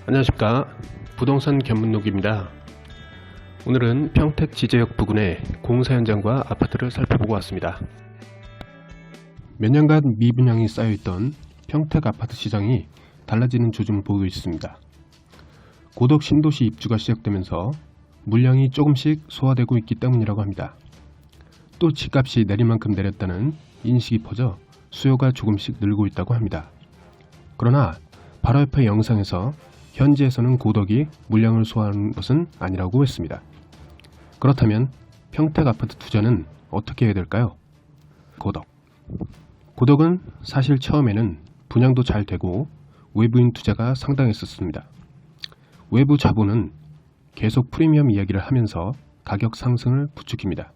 안녕하십니까, 부동산 견문록입니다. 오늘은 평택 지제역 부근의 공사 현장과 아파트를 살펴보고 왔습니다. 몇 년간 미분양이 쌓여있던 평택 아파트 시장이 달라지는 조짐을 보이고 있습니다. 고덕 신도시 입주가 시작되면서 물량이 조금씩 소화되고 있기 때문이라고 합니다. 또 집값이 내릴 만큼 내렸다는 인식이 퍼져 수요가 조금씩 늘고 있다고 합니다. 그러나 바로 옆의 영상에서 현지에서는 고덕이 물량을 소화하는 것은 아니라고 했습니다. 그렇다면 평택 아파트 투자는 어떻게 해야 될까요? 고덕은 사실 처음에는 분양도 잘 되고 외부인 투자가 상당했었습니다. 외부 자본은 계속 프리미엄 이야기를 하면서 가격 상승을 부추깁니다.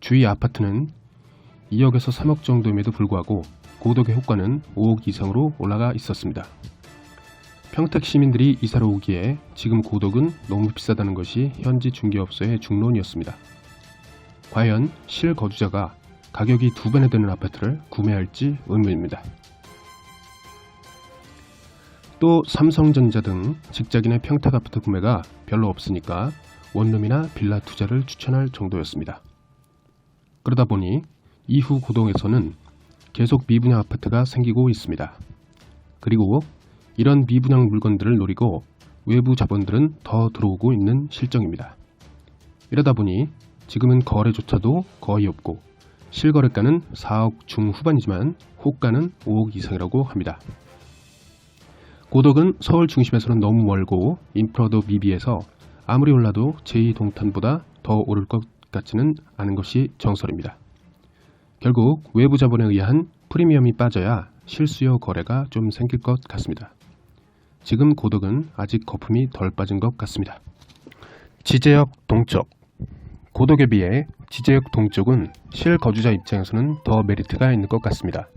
주위 아파트는 2억에서 3억 정도임에도 불구하고 고덕의 호가는 5억 이상으로 올라가 있었습니다. 평택 시민들이 이사를 오기에 지금 고덕은 너무 비싸다는 것이 현지 중개업소의 중론이었습니다. 과연 실거주자가 가격이 2배나 되는 아파트를 구매할지 의문입니다. 또 삼성전자 등 직장인의 평택 아파트 구매가 별로 없으니까 원룸이나 빌라 투자를 추천할 정도였습니다. 그러다 보니 이후 고덕에서는 계속 미분양 아파트가 생기고 있습니다. 그리고 이런 미분양 물건들을 노리고 외부 자본들은 더 들어오고 있는 실정입니다. 이러다 보니 지금은 거래조차도 거의 없고 실거래가는 4억 중후반이지만 호가는 5억 이상이라고 합니다. 고덕은 서울 중심에서는 너무 멀고 인프라도 미비해서 아무리 올라도 제2동탄보다 더 오를 것 같지는 않은 것이 정설입니다. 결국 외부 자본에 의한 프리미엄이 빠져야 실수요 거래가 좀 생길 것 같습니다. 지금 고덕은 아직 거품이 덜 빠진 것 같습니다. 지제역 동쪽. 고덕에 비해 지제역 동쪽은 실거주자 입장에서는 더 메리트가 있는 것 같습니다.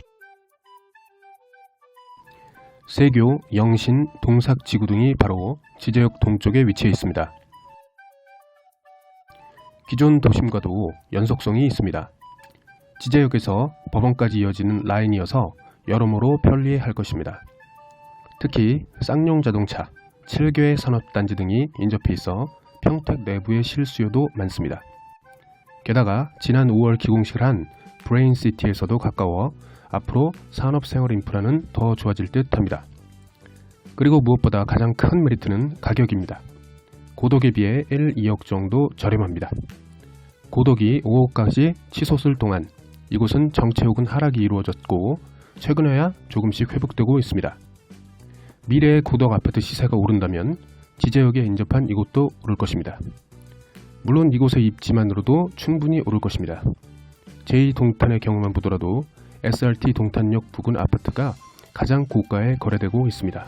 세교, 영신, 동삭지구 등이 바로 지제역 동쪽에 위치해 있습니다. 기존 도심과도 연속성이 있습니다. 지제역에서 법원까지 이어지는 라인이어서 여러모로 편리할 것입니다. 특히 쌍용자동차, 7교의 산업단지 등이 인접해 있어 평택 내부의 실수요도 많습니다. 게다가 지난 5월 기공식을 한 브레인시티에서도 가까워 앞으로 산업생활 인프라는 더 좋아질 듯 합니다. 그리고 무엇보다 가장 큰 메리트는 가격입니다. 고덕에 비해 1, 2억 정도 저렴합니다. 고덕이 5억까지 치솟을 동안 이곳은 정체 혹은 하락이 이루어졌고 최근에야 조금씩 회복되고 있습니다. 미래의 고덕 아파트 시세가 오른다면 지제역에 인접한 이곳도 오를 것입니다. 물론 이곳의 입지만으로도 충분히 오를 것입니다. 제2동탄의 경우만 보더라도 SRT 동탄역 부근 아파트가 가장 고가에 거래되고 있습니다.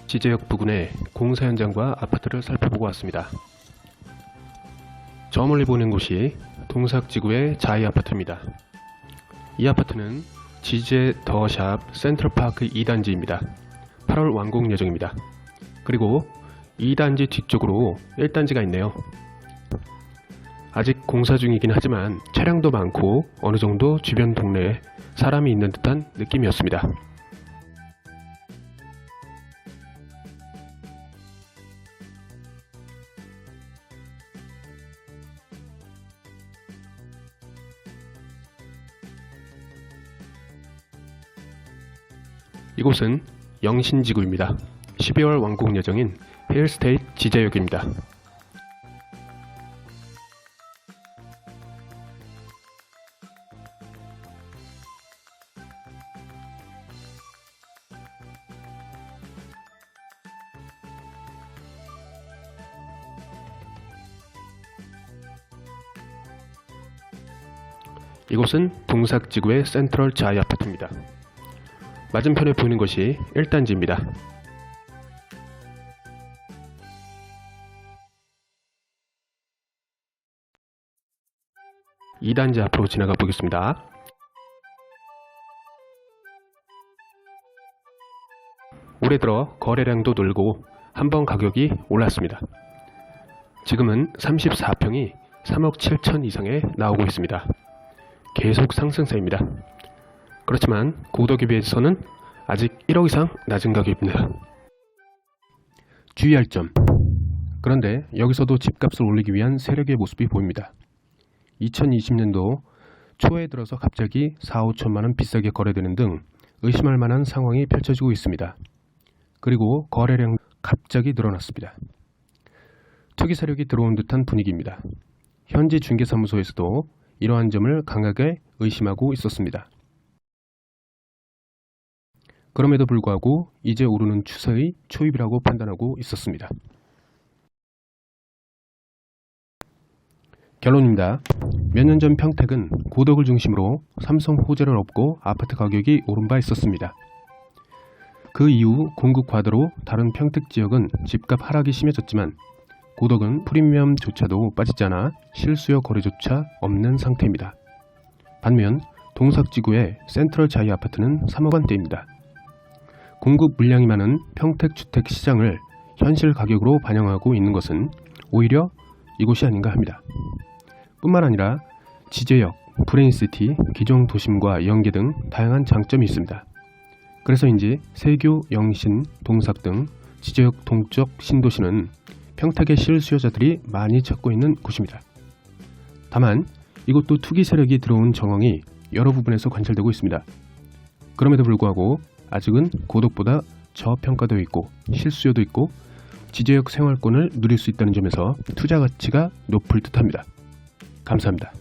지제역 부근의 공사 현장과 아파트를 살펴보고 왔습니다. 저 멀리 보이는 곳이 동삭지구의 자이 아파트입니다. 이 아파트는 지제 더샵 센트럴파크 2단지입니다. 8월 완공 예정입니다. 그리고 2단지 뒤쪽으로 1단지가 있네요. 아직 공사 중이긴 하지만 차량도 많고 어느 정도 주변 동네에 사람이 있는 듯한 느낌이었습니다. 이곳은 영신지구입니다. 12월 완공 예정인 힐스테이트 지제역입니다. 이곳은 동삭지구의 센트럴 자이 아파트입니다. 맞은편에 보이는 것이 1단지입니다. 이 단지 앞으로 지나가 보겠습니다. 올해 들어 거래량도 늘고 한번 가격이 올랐습니다. 지금은 34평이 3억 7천 이상에 나오고 있습니다. 계속 상승세입니다. 그렇지만 고덕에 비해서는 아직 1억 이상 낮은 가격입니다. 주의할 점. 그런데 여기서도 집값을 올리기 위한 세력의 모습이 보입니다. 2020년도 초에 들어서 갑자기 4, 5천만원 비싸게 거래되는 등 의심할 만한 상황이 펼쳐지고 있습니다. 그리고 거래량 갑자기 늘어났습니다. 투기 세력이 들어온 듯한 분위기입니다. 현지 중개사무소에서도 이러한 점을 강하게 의심하고 있었습니다. 그럼에도 불구하고 이제 오르는 추세의 초입이라고 판단하고 있었습니다. 결론입니다. 몇 년 전 평택은 고덕을 중심으로 삼성 호재를 얻고 아파트 가격이 오른 바 있었습니다. 그 이후 공급 과다로 다른 평택 지역은 집값 하락이 심해졌지만 고덕은 프리미엄조차도 빠지지 않아 실수요 거래조차 없는 상태입니다. 반면 동삭지구의 센트럴 자이 아파트는 3억 원대입니다. 공급 물량이 많은 평택 주택 시장을 현실 가격으로 반영하고 있는 것은 오히려 이곳이 아닌가 합니다. 뿐만 아니라 지제역, 브레인시티, 기존 도심과 연계 등 다양한 장점이 있습니다. 그래서인지 세교, 영신, 동삭 등 지제역 동쪽 신도시는 평택의 실수요자들이 많이 찾고 있는 곳입니다. 다만 이곳도 투기 세력이 들어온 정황이 여러 부분에서 관찰되고 있습니다. 그럼에도 불구하고 아직은 고덕보다 저평가되어 있고 실수요도 있고 지제역 생활권을 누릴 수 있다는 점에서 투자 가치가 높을 듯합니다. 감사합니다.